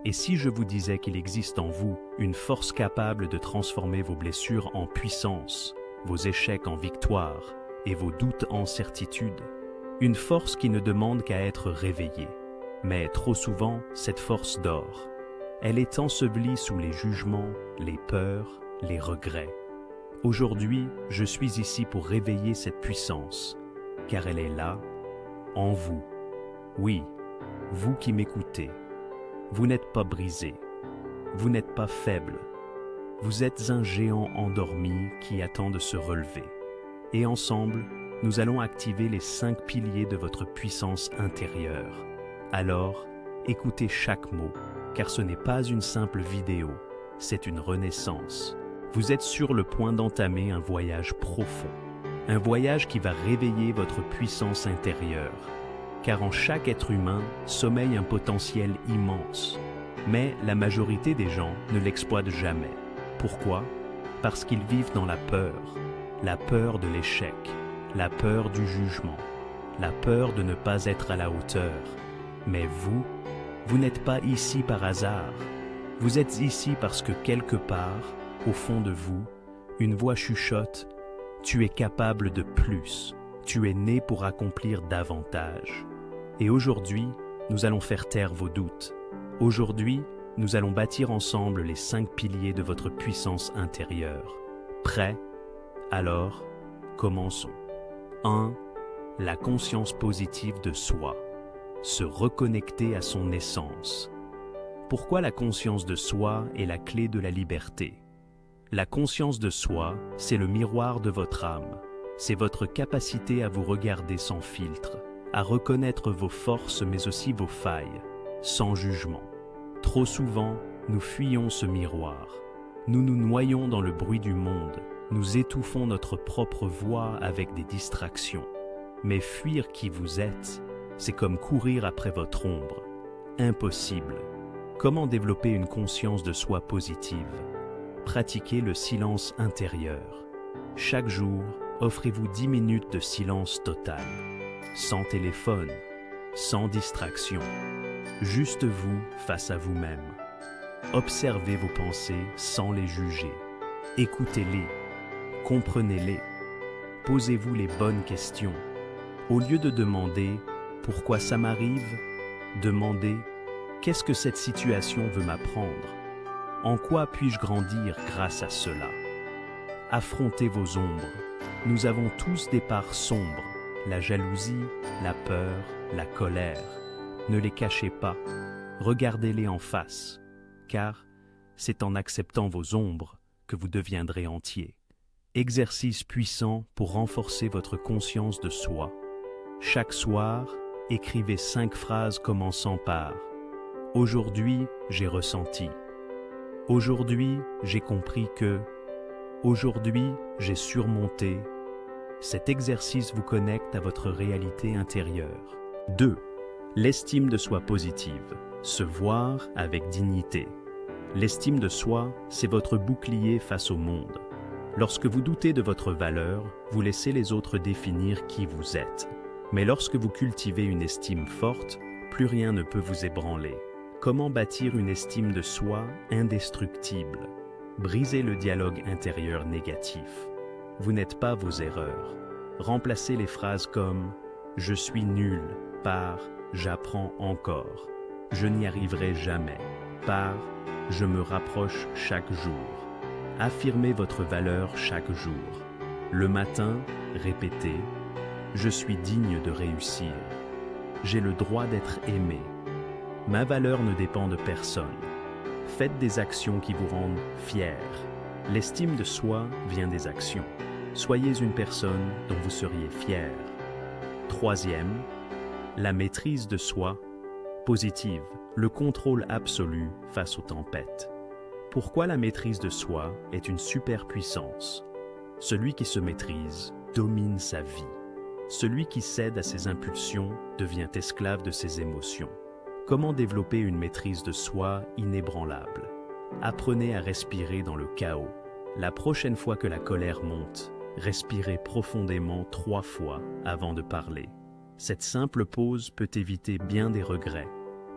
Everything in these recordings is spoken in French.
Et si je vous disais qu'il existe en vous une force capable de transformer vos blessures en puissance, vos échecs en victoire et vos doutes en certitude, une force qui ne demande qu'à être réveillée. Mais trop souvent, cette force dort. Elle est ensevelie sous les jugements, les peurs, les regrets. Aujourd'hui, je suis ici pour réveiller cette puissance, car elle est là, en vous. Oui, vous qui m'écoutez. Vous n'êtes pas brisé. Vous n'êtes pas faible. Vous êtes un géant endormi qui attend de se relever. Et ensemble, nous allons activer les 5 piliers de votre puissance intérieure. Alors, écoutez chaque mot, car ce n'est pas une simple vidéo, c'est une renaissance. Vous êtes sur le point d'entamer un voyage profond, un voyage qui va réveiller votre puissance intérieure. Car en chaque être humain sommeille un potentiel immense. Mais la majorité des gens ne l'exploitent jamais. Pourquoi? Parce qu'ils vivent dans la peur de l'échec, la peur du jugement, la peur de ne pas être à la hauteur. Mais vous n'êtes pas ici par hasard. Vous êtes ici parce que quelque part, au fond de vous, une voix chuchote « Tu es capable de plus, tu es né pour accomplir davantage ». Et aujourd'hui, nous allons faire taire vos doutes. Aujourd'hui, nous allons bâtir ensemble les 5 piliers de votre puissance intérieure. Prêts? Alors, commençons. 1. La conscience positive de soi. Se reconnecter à son essence. Pourquoi la conscience de soi est la clé de la liberté? La conscience de soi, c'est le miroir de votre âme. C'est votre capacité à vous regarder sans filtre, à reconnaître vos forces mais aussi vos failles, sans jugement. Trop souvent, nous fuyons ce miroir. Nous nous noyons dans le bruit du monde, nous étouffons notre propre voix avec des distractions. Mais fuir qui vous êtes, c'est comme courir après votre ombre. Impossible. Comment développer une conscience de soi positive? Pratiquez le silence intérieur. Chaque jour, offrez-vous 10 minutes de silence total. Sans téléphone, sans distraction. Juste vous face à vous-même. Observez vos pensées sans les juger. Écoutez-les, comprenez-les. Posez-vous les bonnes questions. Au lieu de demander « Pourquoi ça m'arrive ?», demandez « Qu'est-ce que cette situation veut m'apprendre ? En quoi puis-je grandir grâce à cela ?» Affrontez vos ombres. Nous avons tous des parts sombres. La jalousie, la peur, la colère. Ne les cachez pas, regardez-les en face, car c'est en acceptant vos ombres que vous deviendrez entier. Exercice puissant pour renforcer votre conscience de soi. Chaque soir, écrivez 5 phrases commençant par « Aujourd'hui, j'ai ressenti »,« Aujourd'hui, j'ai compris que »,« Aujourd'hui, j'ai surmonté ». Cet exercice vous connecte à votre réalité intérieure. 2. L'estime de soi positive. Se voir avec dignité. L'estime de soi, c'est votre bouclier face au monde. Lorsque vous doutez de votre valeur, vous laissez les autres définir qui vous êtes. Mais lorsque vous cultivez une estime forte, plus rien ne peut vous ébranler. Comment bâtir une estime de soi indestructible? Brisez le dialogue intérieur négatif. Vous n'êtes pas vos erreurs. Remplacez les phrases comme « Je suis nul » par « J'apprends encore ». « Je n'y arriverai jamais » par « Je me rapproche chaque jour ». Affirmez votre valeur chaque jour. Le matin, répétez « Je suis digne de réussir ». J'ai le droit d'être aimé. Ma valeur ne dépend de personne. Faites des actions qui vous rendent fiers. L'estime de soi vient des actions. Soyez une personne dont vous seriez fier. 3e, la maîtrise de soi positive, le contrôle absolu face aux tempêtes. Pourquoi la maîtrise de soi est une superpuissance? Celui qui se maîtrise domine sa vie. Celui qui cède à ses impulsions devient esclave de ses émotions. Comment développer une maîtrise de soi inébranlable? Apprenez à respirer dans le chaos. La prochaine fois que la colère monte, respirez profondément 3 fois avant de parler. Cette simple pause peut éviter bien des regrets.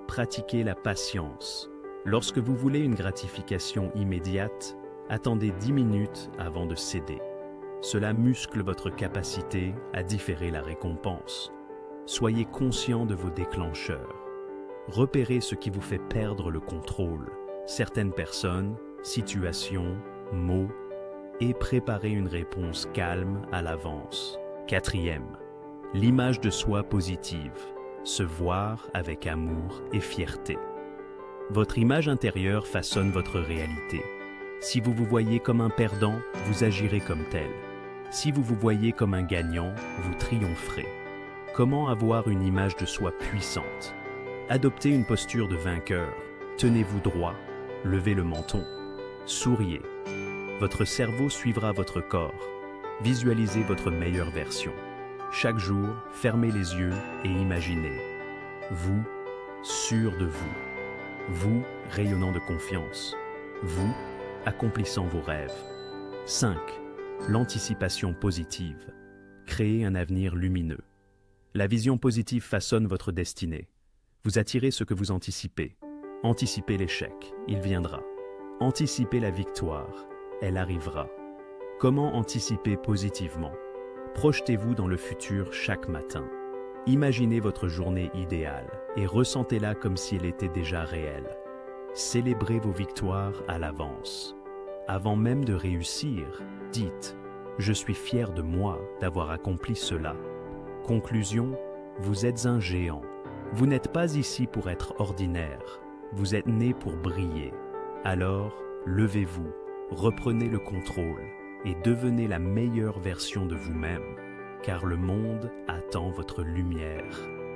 Pratiquez la patience. Lorsque vous voulez une gratification immédiate, attendez 10 minutes avant de céder. Cela muscle votre capacité à différer la récompense. Soyez conscient de vos déclencheurs. Repérez ce qui vous fait perdre le contrôle, certaines personnes, situations, mots, et préparez une réponse calme à l'avance. 4e, l'image de soi positive, se voir avec amour et fierté. Votre image intérieure façonne votre réalité. Si vous vous voyez comme un perdant, vous agirez comme tel. Si vous vous voyez comme un gagnant, vous triompherez. Comment avoir une image de soi puissante? Adoptez une posture de vainqueur. Tenez-vous droit. Levez le menton. Souriez. Votre cerveau suivra votre corps. Visualisez votre meilleure version. Chaque jour, fermez les yeux et imaginez. Vous, sûr de vous. Vous, rayonnant de confiance. Vous, accomplissant vos rêves. 5. L'anticipation positive. Créez un avenir lumineux. La vision positive façonne votre destinée. Vous attirez ce que vous anticipez. Anticipez l'échec, il viendra. Anticipez la victoire, elle arrivera. Comment anticiper positivement? Projetez-vous dans le futur chaque matin. Imaginez votre journée idéale et ressentez-la comme si elle était déjà réelle. Célébrez vos victoires à l'avance. Avant même de réussir, dites « Je suis fier de moi d'avoir accompli cela ». Conclusion, vous êtes un géant. Vous n'êtes pas ici pour être ordinaire. Vous êtes né pour briller. Alors, levez-vous, reprenez le contrôle et devenez la meilleure version de vous-même, car le monde attend votre lumière.